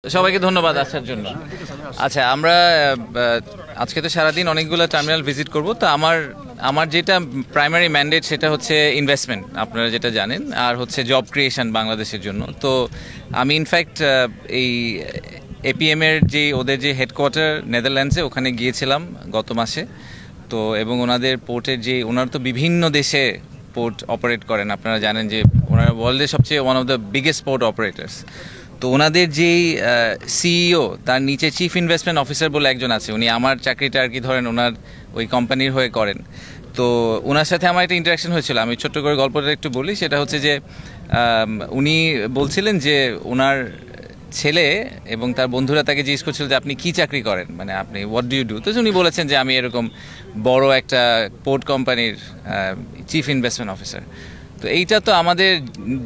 সবাইকে ধন্যবাদ আসার জন্য। আচ্ছা, আমরা আজকে তো সারাদিন অনেকগুলো টার্মিনাল ভিজিট করব। তো আমার যেটা প্রাইমারি ম্যান্ডেট সেটা হচ্ছে ইনভেস্টমেন্ট, আপনারা যেটা জানেন, আর হচ্ছে জব ক্রিয়েশন বাংলাদেশের জন্য। তো আমি ইনফ্যাক্ট এই এপিএম এর যে ওদের যে হেডকোয়ার্টার নেদারল্যান্ডসে, ওখানে গিয়েছিলাম গত মাসে। তো এবং ওনাদের পোর্টের যে ওনারা তো বিভিন্ন দেশে পোর্ট অপারেট করেন, আপনারা জানেন যে ওনারা ওয়ার্ল্ডের সবচেয়ে one of the biggest port operators. তো ওনাদের যেই সিইও, তার নিচে চিফ ইনভেস্টমেন্ট অফিসার বলে একজন আছে, উনি আমার চাকরিটা আর কি ধরেন ওনার ওই কোম্পানির হয়ে করেন। তো ওনার সাথে আমার একটা ইন্টারাকশন হয়েছিল, আমি ছোট্ট করে গল্পটা একটু বলি। সেটা হচ্ছে যে উনি বলছিলেন যে ওনার ছেলে এবং তার বন্ধুরা তাকে জিজ্ঞেস করছিল যে আপনি কি চাকরি করেন, মানে আপনি হোয়াট ডু ইউ ডু। তো উনি বলেছেন যে আমি এরকম বড় একটা পোর্ট কোম্পানির চিফ ইনভেস্টমেন্ট অফিসার। তো এইটা তো আমাদের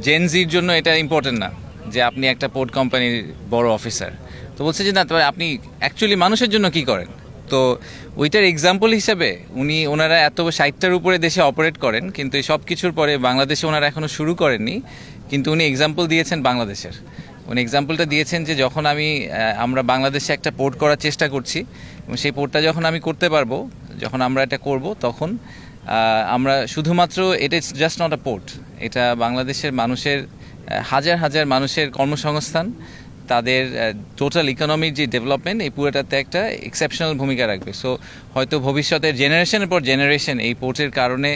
জেনজির জন্য এটা ইম্পর্টেন্ট না যে আপনি একটা পোর্ট কোম্পানির বড় অফিসার। তো বলছে যে না, তবে আপনি অ্যাকচুয়ালি মানুষের জন্য কি করেন। তো ওইটার এক্সাম্পল হিসাবে ওনারা এত 60টার উপরে দেশে অপারেট করেন, কিন্তু এই সব কিছুর পরে বাংলাদেশে ওনারা এখনও শুরু করেননি। কিন্তু উনি এক্সাম্পল দিয়েছেন বাংলাদেশের। উনি এক্সাম্পলটা দিয়েছেন যে যখন আমরা বাংলাদেশে একটা পোর্ট করার চেষ্টা করছি, এবং সেই পোর্টটা যখন আমি করতে পারবো, যখন আমরা এটা করব, তখন আমরা শুধুমাত্র এটা জাস্ট নট আ পোর্ট, এটা বাংলাদেশের মানুষের হাজার হাজার মানুষের কর্মসংস্থান, তাদের টোটাল ইকোনমির যে ডেভেলপমেন্ট, এই পুরোটাতে একটা এক্সেপশনাল ভূমিকা রাখবে। সো হয়তো ভবিষ্যতের জেনারেশনের পর জেনারেশন এই পোর্টের কারণে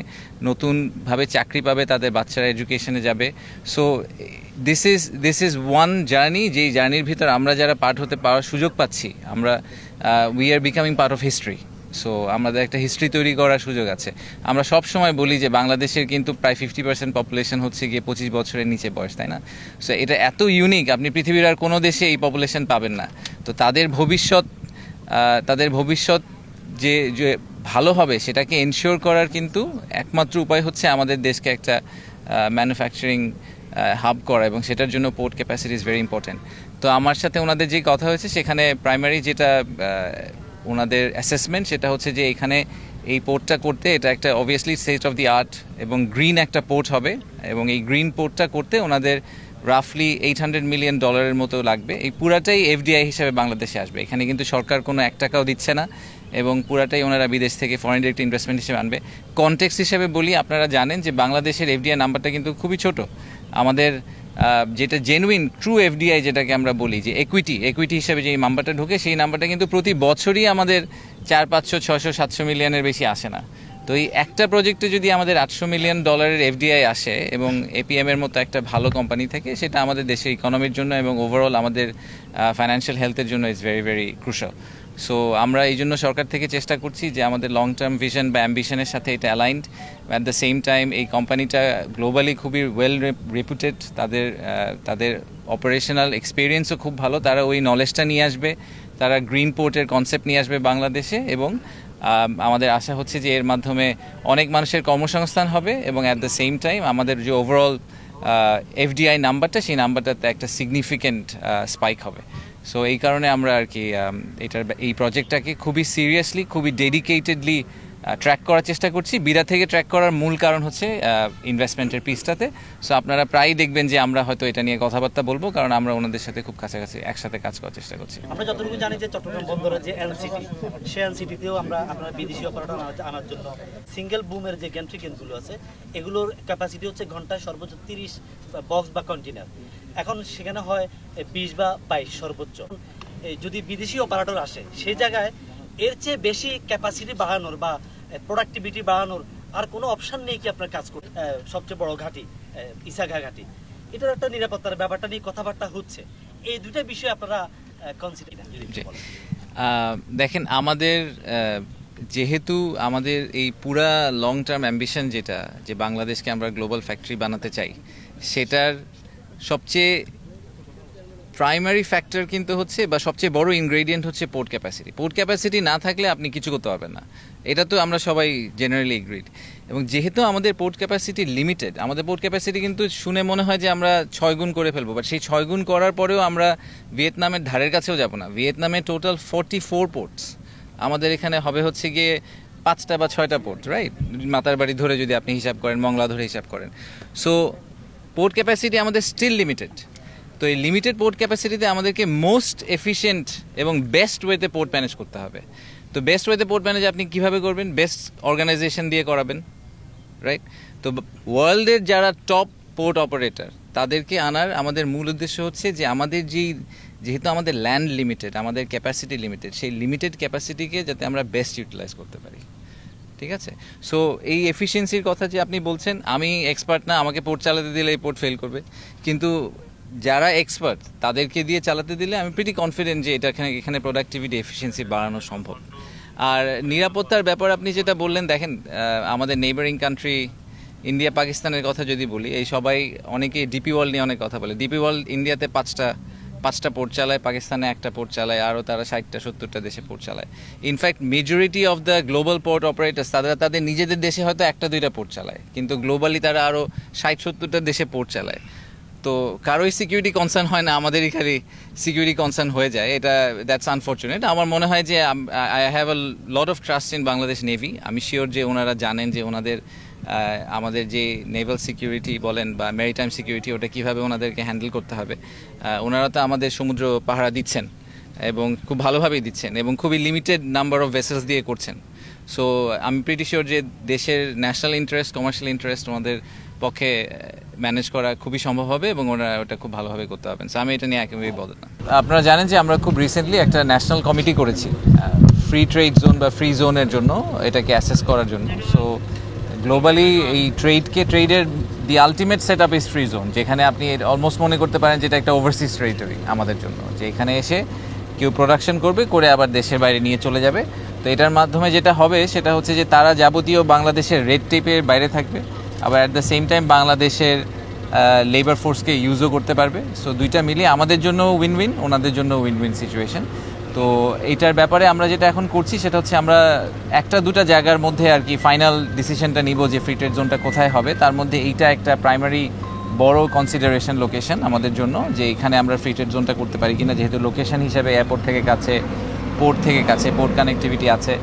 নতুনভাবে চাকরি পাবে, তাদের বাচ্চারা এডুকেশনে যাবে। So this is one journey, যেই জার্নির ভিতর আমরা যারা পার্ট হতে পাওয়ার সুযোগ পাচ্ছি, আমরা we are becoming part of history. So আমাদের একটা হিস্ট্রি তৈরি করার সুযোগ আছে। আমরা সব সময় বলি যে বাংলাদেশের কিন্তু প্রায় 50% পপুলেশন হচ্ছে গিয়ে 25 বছরের নিচে বয়স, তাই না? সো এটা এত ইউনিক, আপনি পৃথিবীর আর কোনো দেশে এই পপুলেশন পাবেন না। তো তাদের ভবিষ্যৎ যে ভালো হবে, সেটাকে এনশিওর করার কিন্তু একমাত্র উপায় হচ্ছে আমাদের দেশকে একটা ম্যানুফ্যাকচারিং হাব করা, এবং সেটার জন্য port capacity is very important. তো আমার সাথে ওনাদের যে কথা হয়েছে, সেখানে প্রাইমারি যেটা ওনাদের অ্যাসেসমেন্ট, সেটা হচ্ছে যে এখানে এই পোর্টটা করতে, এটা একটা obviously state of the art এবং গ্রিন একটা পোর্ট হবে, এবং এই গ্রিন পোর্টটা করতে ওনাদের রাফলি $800 মিলিয়ন মতো লাগবে। এই পুরাটাই এফডিআই হিসাবে বাংলাদেশে আসবে। এখানে কিন্তু সরকার কোনো 1 টাকাও দিচ্ছে না, এবং পুরাটাই ওনারা বিদেশ থেকে ফরেন ডিরেক্ট ইনভেস্টমেন্ট হিসেবে আনবে। কনটেক্সট হিসেবে বলি, আপনারা জানেন যে বাংলাদেশের এফডিআই নাম্বারটা কিন্তু খুবই ছোট। আমাদের যেটা জেনুইন ট্রু এফডিআই, যেটাকে আমরা বলি যে একুইটি হিসেবে যে নাম্বারটা ঢোকে, সেই নাম্বারটা কিন্তু প্রতি বছরই আমাদের 400, 500, 600, 700 মিলিয়নের বেশি আসে না। তো এই একটা প্রজেক্টে যদি আমাদের $800 মিলিয়ন এফডিআই আসে, এবং এপিএম এর মতো একটা ভালো কোম্পানি থেকে, সেটা আমাদের দেশের ইকোনমির জন্য এবং ওভারঅল আমাদের ফাইন্যান্সিয়াল হেলথের জন্য is very very crucial. So আমরা এই জন্য সরকার থেকে চেষ্টা করছি যে আমাদের লং টার্ম ভিশন বা অ্যাম্বিশনের সাথে এটা aligned. At the same time এই কোম্পানিটা গ্লোবালি খুবই ওয়েল রেপুটেড, তাদের অপারেশনাল এক্সপিরিয়েন্সও খুব ভালো। তারা ওই নলেজটা নিয়ে আসবে, তারা গ্রিন পোর্টের কনসেপ্ট নিয়ে আসবে বাংলাদেশে, এবং আমাদের আশা হচ্ছে যে এর মাধ্যমে অনেক মানুষের কর্মসংস্থান হবে, এবং অ্যাট দ্য সেম টাইম আমাদের যে ওভারঅল এফডিআই নাম্বারটা, সেই নাম্বারটাতে একটা সিগনিফিক্যান্ট স্পাইক হবে। সো এই কারণে আমরা আর কি এই প্রজেক্টটাকে খুবই সিরিয়াসলি, খুবই ডেডিকেটেডলি ট্র্যাক করার চেষ্টা করছি। বিরা থেকে ট্র্যাক করার মূল কারণ হচ্ছে ইনভেস্টমেন্টের পিসটাতে। সো আপনারা প্রায়ই দেখবেন যে আমরা হয়তো এটা নিয়ে কথাবার্তা বলবো, কারণ আমরা ওনাদের সাথে খুব কাছাকাছি একসাথে কাজ করার চেষ্টা করছি। আমরা যতটুকু জানি যে চট্টগ্রাম বন্দরের যে এনসিটি, সেই এনসিটিতেও আমরা আপনার বিদেশি অপারেটর আনার জন্য সিঙ্গেল বুমের যে গ্যান্ট্রি কেনগুলো আছে, এগুলোর ক্যাপাসিটি হচ্ছে ঘন্টায় সর্বোচ্চ 30 বক্স বা কন্টেনার। এখন সেখানে হয় 20 বা 22 সর্বোচ্চ। যদি বিদেশি অপারেটর আসে, সেই জায়গায় এর চেয়ে বেশি ক্যাপাসিটি বাড়ানোর বা প্রোডাক্টিভিটি বাড়ানোর আর কোনো অপশন নেই কি আপনার কাজ করতে? সবচেয়ে বড় ঘাঁটি ইসাঘা ঘাঁটি, এটার একটা নিরাপত্তার ব্যাপারটা নিয়ে কথাবার্তা হচ্ছে। এই দুইটা বিষয় আপনারা কনসিডার দেখেন, যেহেতু আমাদের এই পুরা লং টার্ম অ্যাম্বিশন যেটা, যে বাংলাদেশকে আমরা গ্লোবাল ফ্যাক্টরি বানাতে চাই, সেটার সবচেয়ে প্রাইমারি ফ্যাক্টর কিন্তু হচ্ছে, বা সবচেয়ে বড় ইনগ্রেডিয়েন্ট হচ্ছে পোর্ট ক্যাপাসিটি। পোর্ট ক্যাপাসিটি না থাকলে আপনি কিছু করতে পারবেন না, এটা তো আমরা সবাই জেনারেলি এগ্রিড। এবং যেহেতু আমাদের পোর্ট ক্যাপাসিটি লিমিটেড, আমাদের পোর্ট ক্যাপাসিটি কিন্তু শুনে মনে হয় যে আমরা 6 গুণ করে ফেলবো, বাট সেই 6 গুণ করার পরেও আমরা ভিয়েতনামের ধারের কাছেও যাব না। ভিয়েতনামে টোটাল 44 পোর্টস, আমাদের এখানে হবে হচ্ছে গিয়ে 5টা বা 6টা পোর্ট, রাইট? মাতার বাড়ি ধরে যদি আপনি হিসাব করেন, মংলা ধরে হিসাব করেন। সো পোর্ট ক্যাপাসিটি আমাদের স্টিল লিমিটেড। তো এই লিমিটেড পোর্ট ক্যাপাসিটিতে আমাদেরকে মোস্ট এফিশিয়েন্ট এবং বেস্ট ওয়েতে পোর্ট ম্যানেজ করতে হবে। তো বেস্ট ওয়েতে পোর্ট ম্যানেজ আপনি কীভাবে করবেন? বেস্ট অর্গানাইজেশন দিয়ে করাবেন, রাইট? তো ওয়ার্ল্ডের যারা টপ পোর্ট অপারেটর তাদেরকে আনার আমাদের মূল উদ্দেশ্য হচ্ছে যে আমাদের যেহেতু আমাদের ল্যান্ড লিমিটেড, আমাদের ক্যাপাসিটি লিমিটেড, সেই লিমিটেড ক্যাপাসিটিকে যাতে আমরা বেস্ট ইউটিলাইজ করতে পারি, ঠিক আছে? সো এই এফিসিয়েন্সির কথা যে আপনি বলছেন, আমি এক্সপার্ট না, আমাকে পোর্ট চালাতে দিলে এই পোর্ট ফেল করবে, কিন্তু যারা এক্সপার্ট তাদেরকে দিয়ে চালাতে দিলে আমি প্রিটি কনফিডেন্ট যে এখানে প্রোডাক্টিভিটি এফিসিয়েন্সি বাড়ানো সম্ভব। আর নিরাপত্তার ব্যাপার আপনি যেটা বললেন, দেখেন আমাদের নেইবারিং কান্ট্রি ইন্ডিয়া পাকিস্তানের কথা যদি বলি, এই সবাই অনেকে ডিপি ওয়ার্ল্ড নিয়ে অনেক কথা বলে। ডিপি ওয়ার্ল্ড ইন্ডিয়াতে পাঁচটা পোর্ট চালায়, পাকিস্তানে একটা পোর্ট চালায়, আরও তারা 60-70টা দেশে পোর্ট চালায়। In fact majority of the global port operators তাদের নিজেদের দেশে হয়তো 1-2টা পোর্ট চালায়, কিন্তু গ্লোবালি তারা আরও 60-70টা দেশে পোর্ট চালায়। তো কারোই সিকিউরিটি কনসার্ন হয় না, আমাদেরই খালি সিকিউরিটি কনসার্ন হয়ে যায়। এটা দ্যাটস আনফর্চুনেট। আমার মনে হয় যে I have a lot of trust in Bangladesh navy. আমি শিওর যে ওনারা জানেন যে আমাদের যে নেভাল সিকিউরিটি বলেন বা ম্যারিটাইম সিকিউরিটি, ওটা কীভাবে ওনাদেরকে হ্যান্ডেল করতে হবে। ওনারা তো আমাদের সমুদ্র পাহারা দিচ্ছেন এবং খুব ভালোভাবেই দিচ্ছেন এবং খুবই লিমিটেড নাম্বার অফ ভেসেলস দিয়ে করছেন। সো আমি প্রিটি শিওর যে দেশের ন্যাশনাল ইন্টারেস্ট, কমার্শিয়াল ইন্টারেস্ট ওনাদের পক্ষে ম্যানেজ করা খুবই সম্ভব হবে এবং ওরা ওটা খুব ভালোভাবে করতে পারবেন। সো আমি এটা নিয়ে একেবারেই বলতে না। আপনারা জানেন যে আমরা খুব রিসেন্টলি একটা ন্যাশনাল কমিটি করেছি ফ্রি ট্রেড জোন বা ফ্রি জোনের জন্য, এটাকে অ্যাসেস করার জন্য। সো গ্লোবালি এই ট্রেডের the ultimate set up is free zone, যেখানে আপনি অলমোস্ট মনে করতে পারেন যেটা একটা ওভারসিজ টেরিটরি আমাদের জন্য, যে এখানে এসে কেউ প্রোডাকশন করবে, করে আবার দেশের বাইরে নিয়ে চলে যাবে। তো এটার মাধ্যমে যেটা হবে সেটা হচ্ছে যে তারা যাবতীয় বাংলাদেশের রেড টেপের বাইরে থাকবে, আবার অ্যাট দ্য সেম টাইম বাংলাদেশের লেবার ফোর্সকে ইউজও করতে পারবে। সো দুইটা মিলিয়ে আমাদের জন্য উইন উইন, ওনাদের জন্য উইন উইন সিচুয়েশন। তো এইটার ব্যাপারে আমরা যেটা এখন করছি সেটা হচ্ছে আমরা 1-2টা জায়গার মধ্যে আর কি ফাইনাল ডিসিশনটা নিব যে ফ্রি ট্রেড জোনটা কোথায় হবে। তার মধ্যে এইটা একটা প্রাইমারি বড় কনসিডারেশন লোকেশন আমাদের জন্য, যে এখানে আমরা ফ্রি ট্রেড জোনটা করতে পারি কিনা, যেহেতু লোকেশন হিসেবে এয়ারপোর্ট থেকে কাছে, পোর্ট থেকে কাছে, পোর্ট কানেক্টিভিটি আছে।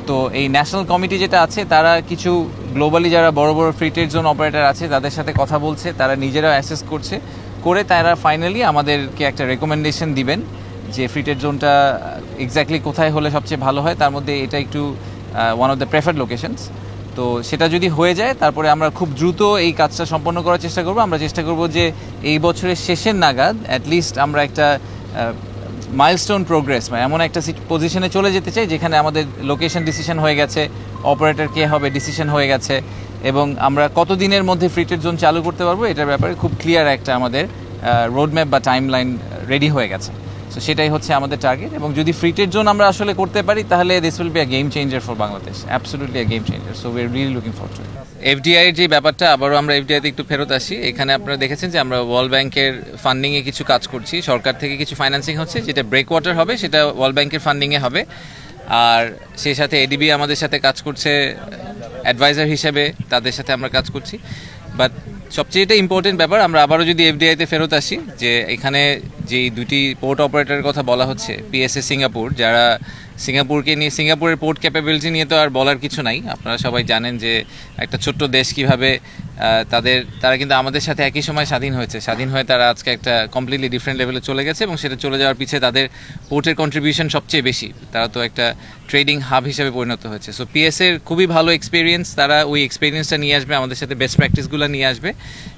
তো এই ন্যাশনাল কমিটি যেটা আছে তারা কিছু গ্লোবালি যারা বড় বড় ফ্রি ট্রেড জোন অপারেটর আছে তাদের সাথে কথা বলছে, তারা নিজেরাও অ্যাসেস করছে, করে তারা ফাইনালি আমাদেরকে একটা রেকমেন্ডেশন দিবেন যে ফ্রি ট্রেড জোনটা এক্স্যাক্টলি কোথায় হলে সবচেয়ে ভালো হয়। তার মধ্যে এটা একটু one of the preferred locations. তো সেটা যদি হয়ে যায় তারপরে আমরা খুব দ্রুত এই কাজটা সম্পন্ন করার চেষ্টা করব। আমরা চেষ্টা করব যে এই বছরের শেষের নাগাদ অ্যাটলিস্ট আমরা একটা মাইলস্টোন প্রোগ্রেস, এমন একটা পজিশনে চলে যেতে চাই যেখানে আমাদের লোকেশন ডিসিশন হয়ে গেছে, অপারেটর কে হবে ডিসিশন হয়ে গেছে, এবং আমরা কতদিনের মধ্যে ফ্রি ট্রেড জোন চালু করতে পারবো এটার ব্যাপারে খুব ক্লিয়ার একটা আমাদের রোডম্যাপ বা টাইমলাইন রেডি হয়ে গেছে। সো সেটাই হচ্ছে আমাদের টার্গেট, এবং যদি ফ্রি ট্রেড জোন আমরা আসলে করতে পারি তাহলে this will be a game changer for Bangladesh, absolutely a game changer. So we are really looking forward to it. FDI এর যে ব্যাপারটা, আবারও আমরা এফডিআইতে একটু ফেরত আসি। এখানে আপনারা দেখেছেন যে আমরা ওয়ার্ল্ড ব্যাংকের ফান্ডিংয়ে কিছু কাজ করছি, সরকার থেকে কিছু ফাইন্যান্সিং হচ্ছে, যেটা ব্রেক ওয়াটার হবে সেটা ওয়ার্ল্ড ব্যাংকের ফান্ডিংয়ে হবে। আর সেই সাথে এডিবি আমাদের সাথে কাজ করছে অ্যাডভাইজার হিসেবে, তাদের সাথে আমরা কাজ করছি। বাট সবচেয়ে এটা ইম্পর্টেন্ট ব্যাপার, আমরা আবারও যদি এফডিআইতে ফেরত আসি, যে এখানে যেই দুটি পোর্ট অপারেটরের কথা বলা হচ্ছে, পিএসএ সিঙ্গাপুর, যারা সিঙ্গাপুরকে নিয়ে, সিঙ্গাপুরের পোর্ট ক্যাপাবিলিটি নিয়ে তো আর বলার কিছু নাই। আপনারা সবাই জানেন যে একটা ছোট্ট দেশ কীভাবে তারা কিন্তু আমাদের সাথে একই সময় স্বাধীন হয়েছে, স্বাধীন হয়ে তারা আজকে একটা কমপ্লিটলি ডিফারেন্ট লেভেলে চলে গেছে, এবং সেটা চলে যাওয়ার পিছিয়ে তাদের পোর্টের কন্ট্রিবিউশন সবচেয়ে বেশি। তারা তো একটা ট্রেডিং হাব হিসেবে পরিণত হয়েছে। সো পিএসএর খুবই ভালো এক্সপিরিয়েন্স, তারা ওই এক্সপিরিয়েন্সটা নিয়ে আসবে, আমাদের সাথে বেস্ট প্র্যাকটিসগুলো নিয়ে আসবে,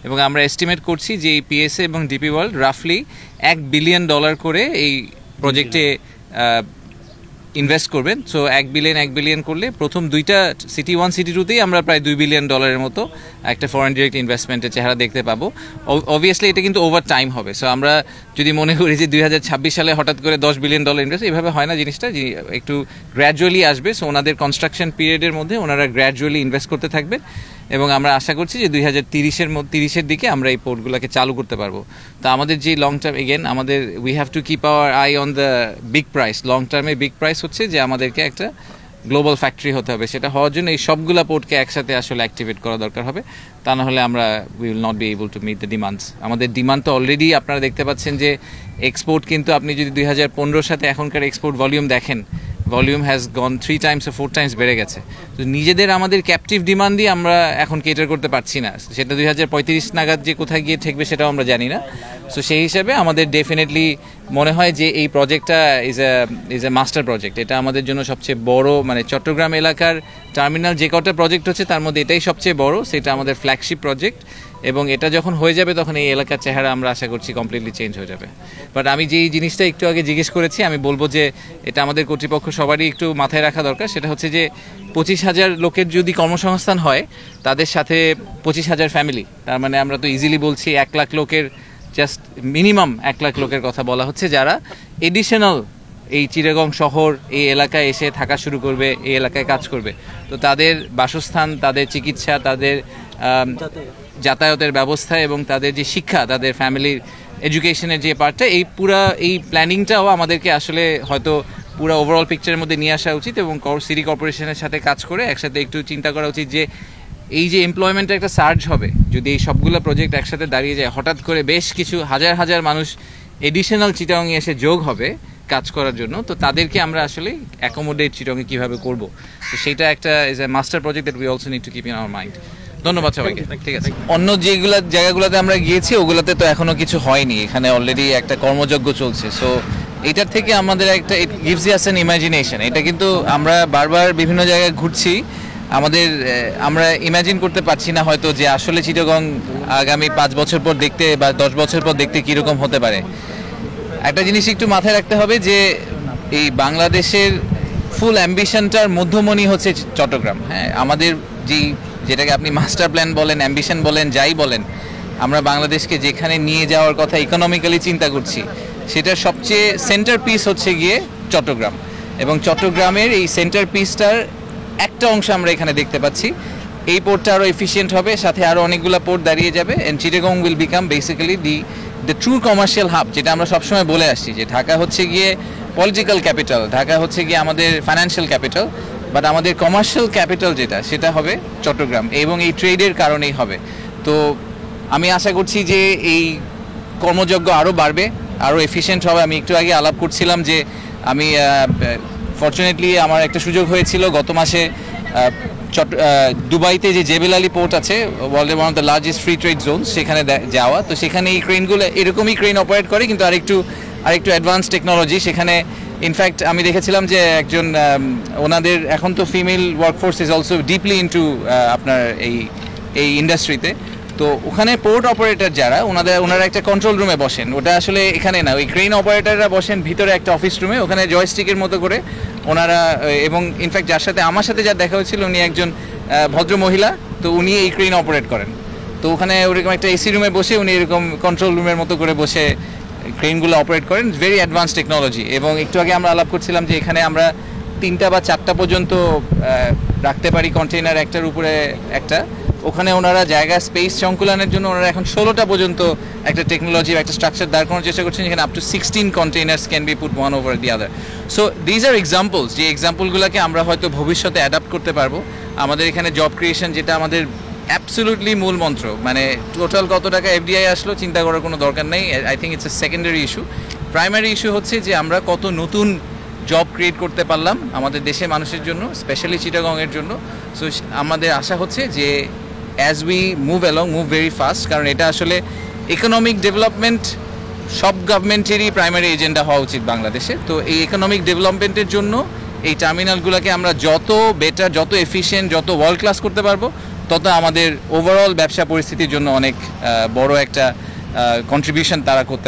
এবং আমরা এস্টিমেট করছি যে এই পিএসএ এবং ডিপি ওয়ার্ল্ড রাফলি $1 বিলিয়ন করে এই প্রজেক্টে ইনভেস্ট করবেন। সো 1 বিলিয়ন করলে প্রথম দুইটা সিটি 1 সিটি 2তেই আমরা প্রায় $2 বিলিয়ন মতো একটা ফরেন ডিরেক্ট ইনভেস্টমেন্টের চেহারা দেখতে পাবো। অবভিয়াসলি এটা কিন্তু ওভার টাইম হবে। সো আমরা যদি মনে করি যে 2026 সালে হঠাৎ করে $10 বিলিয়ন ইনভেস্ট, এইভাবে হয় না জিনিসটা, যে একটু গ্র্যাজুয়ালি আসবে। সো ওনাদের কনস্ট্রাকশন পিরিয়ডের মধ্যে ওনারা গ্র্যাজুয়ালি ইনভেস্ট করতে থাকবেন, এবং আমরা আশা করছি যে 2030-এর দিকে আমরা এই পোর্টগুলোকে চালু করতে পারবো। তো আমাদের যে লং টার্ম, এগেন আমাদের we have to keep our I on the big price. Long টার্মে বিগ প্রাইস হচ্ছে যে আমাদেরকে একটা গ্লোবাল ফ্যাক্টরি হতে হবে। সেটা হওয়ার জন্য এই সবগুলা পোর্টকে একসাথে আসলে অ্যাক্টিভেট করা দরকার হবে, তা না হলে আমরা we will not be able to meet the demands. আমাদের ডিমান্ড তো অলরেডি আপনারা দেখতে পাচ্ছেন যে এক্সপোর্ট কিন্তু, আপনি যদি 2015-র সাথে এখনকার এক্সপোর্ট ভলিউম দেখেন, volume has gone 3 times or 4 times বেড়ে গেছে। তো নিজেদের আমাদের ক্যাপটিভ ডিমান্ড দিয়ে আমরা এখন কেটার করতে পারছি না, সেটা 2035 নাগাদ যে কোথায় গিয়ে ঠেকবে সেটাও আমরা জানি না। সো সেই হিসেবে আমাদের ডেফিনেটলি মনে হয় যে এই প্রজেক্টটা ইজ এ মাস্টার প্রজেক্ট। এটা আমাদের জন্য সবচেয়ে বড়, মানে চট্টগ্রাম এলাকার টার্মিনাল যে কটা প্রজেক্ট হচ্ছে তার মধ্যে এটাই সবচেয়ে বড়, সেটা আমাদের ফ্ল্যাগশিপ প্রজেক্ট। এবং এটা যখন হয়ে যাবে তখন এই এলাকার চেহারা আমরা আশা করছি কমপ্লিটলি চেঞ্জ হয়ে যাবে। বাট আমি যেই জিনিসটা একটু আগে জিজ্ঞেস করেছি, আমি বলবো যে এটা আমাদের কর্তৃপক্ষ সবারই একটু মাথায় রাখা দরকার। সেটা হচ্ছে যে 25,000 লোকের যদি কর্মসংস্থান হয়, তাদের সাথে 25,000 ফ্যামিলি, তার মানে আমরা তো ইজিলি বলছি 1 লাখ লোকের, জাস্ট মিনিমাম 1 লাখ লোকের কথা বলা হচ্ছে, যারা এডিশনাল এই চিটাগং শহর এই এলাকায় এসে থাকা শুরু করবে, এই এলাকায় কাজ করবে। তো তাদের বাসস্থান, তাদের চিকিৎসা, তাদের যাতায়াতের ব্যবস্থা এবং তাদের যে শিক্ষা, তাদের ফ্যামিলির এডুকেশনের যে পার্টটা, এই প্ল্যানিংটাও আমাদেরকে আসলে হয়তো পুরো ওভারঅল পিকচারের মধ্যে নিয়ে আসা উচিত এবং সিটি কর্পোরেশনের সাথে কাজ করে একসাথে একটু চিন্তা করা উচিত যে এই যে এমপ্লয়মেন্টের একটা সার্জ হবে, যদি এই সবগুলো প্রজেক্ট একসাথে দাঁড়িয়ে যায়, হঠাৎ করে বেশ কিছু হাজার হাজার মানুষ এডিশনাল চিটাগংয়ে এসে যোগ হবে কাজ করার জন্য, তো তাদেরকে আমরা আসলে অ্যাকোমোডেট চিটাগংয়ে কীভাবে করবো, তো সেইটা একটা is a master project that we also need to keep in our mind. ধন্যবাদ সবাইকে। ঠিক আছে, অন্য যেগুলো জায়গাগুলোতে আমরা গিয়েছি ওগুলোতে তো এখনো কিছু হয়নি, এখানে অলরেডি একটা কর্মযজ্ঞ চলছে। সো এটার থেকে আমাদের একটা it gives us an imagination. এটা কিন্তু আমরা বারবার বিভিন্ন জায়গায় ঘুরছি, আমরা ইমাজিন করতে পারছি না হয়তো যে আসলে চিটাগং আগামী 5 বছর পর দেখতে বা 10 বছর পর দেখতে কীরকম হতে পারে। একটা জিনিস একটু মাথায় রাখতে হবে যে এই বাংলাদেশের ফুল অ্যাম্বিশনটার মধ্যমণি হচ্ছে চট্টগ্রাম। হ্যাঁ, আমাদের যেটাকে আপনি মাস্টার প্ল্যান বলেন, অ্যাম্বিশন বলেন, যাই বলেন, আমরা বাংলাদেশকে যেখানে নিয়ে যাওয়ার কথা ইকোনমিক্যালি চিন্তা করছি, সেটার সবচেয়ে সেন্টার পিস হচ্ছে গিয়ে চট্টগ্রাম। এবং চট্টগ্রামের এই সেন্টার পিসটার একটা অংশ আমরা এখানে দেখতে পাচ্ছি। এই পোর্টটা আরও এফিশিয়েন্ট হবে, সাথে আরও অনেকগুলো পোর্ট দাঁড়িয়ে যাবে, and Chittagong will become basically the true commercial hub, যেটা আমরা সবসময় বলে আসছি যে ঢাকা হচ্ছে গিয়ে পলিটিক্যাল ক্যাপিটাল, ঢাকা হচ্ছে গিয়ে আমাদের ফাইন্যান্সিয়াল ক্যাপিটাল, বাট আমাদের কমার্শিয়াল ক্যাপিটাল সেটা হবে চট্টগ্রাম, এবং এই ট্রেডের কারণেই হবে। তো আমি আশা করছি যে এই কর্মযজ্ঞ আরও বাড়বে, আরও এফিশিয়েন্ট হবে। আমি একটু আগে আলাপ করছিলাম যে আমি ফরচুনেটলি আমার একটা সুযোগ হয়েছিল গত মাসে দুবাইতে যে জেবেল আলী পোর্ট আছে, ওয়ার্ল্ডের one of the largest free trade zone, সেখানে যাওয়া। তো সেখানে এই ক্রেনগুলো এরকমই ক্রেন অপারেট করে, কিন্তু আরেকটু অ্যাডভান্স টেকনোলজি সেখানে। ইনফ্যাক্ট আমি দেখেছিলাম যে একজন ওনাদের এখন তো female workforce is also deeply into আপনার এই ইন্ডাস্ট্রিতে। তো ওখানে পোর্ট অপারেটর যারা, ওনারা একটা কন্ট্রোল রুমে বসেন, ওটা আসলে এখানে না, ওই ক্রেন অপারেটররা বসেন ভিতরে একটা অফিস রুমে, ওখানে জয়স্টিকের মতো করে ওনারা। এবং ইনফ্যাক্ট আমার সাথে যা দেখা হয়েছিল, উনি একজন ভদ্র মহিলা, তো উনি এই ক্রেন অপারেট করেন। তো ওখানে ওরকম একটা এসি রুমে বসে উনি এরকম কন্ট্রোল রুমের মতো করে বসে ক্রেনগুলো অপারেট করেন। Very advance technology. এবং একটু আগে আমরা আলাপ করছিলাম যে এখানে আমরা 3টা বা 4টা পর্যন্ত রাখতে পারি কন্টেইনার, একটার উপরে একটা। ওখানে ওনারা জায়গা স্পেস সংকুলনের জন্য ওনারা এখন 16টা পর্যন্ত একটা টেকনোলজি, একটা স্ট্রাকচার দাঁড় করানোর চেষ্টা করছেন, যেখানে up to 16 containers can be put one over the other. So these are examples, যে এক্সাম্পলগুলোকে আমরা হয়তো ভবিষ্যতে অ্যাডাপ্ট করতে পারবো। আমাদের এখানে জব ক্রিয়েশন, যেটা আমাদের অ্যাবসলিউটলি মূল মন্ত্র, মানে টোটাল কত টাকা এফডিআই আসলো চিন্তা করার কোনো দরকার নেই। I think it's a secondary issue. Primary issue হচ্ছে যে আমরা কত নতুন জব ক্রিয়েট করতে পারলাম আমাদের দেশের মানুষের জন্য, স্পেশালি চিটাগংয়ের জন্য। সো আমাদের আশা হচ্ছে যে as we move very fast, কারণ এটা আসলে ইকোনমিক ডেভেলপমেন্ট সব গভর্নমেন্টেরই প্রাইমারি এজেন্ডা হওয়া উচিত বাংলাদেশে। তো এই ইকোনমিক ডেভেলপমেন্টের জন্য এই টার্মিনালগুলোকে আমরা যত বেটার, যত এফিশিয়েন্ট, যত ওয়ার্ল্ড ক্লাস করতে পারবো, তত আমাদের ওভারঅল ব্যবসা পরিস্থিতির জন্য অনেক বড় একটা কন্ট্রিবিউশন তারা করতে পারবে।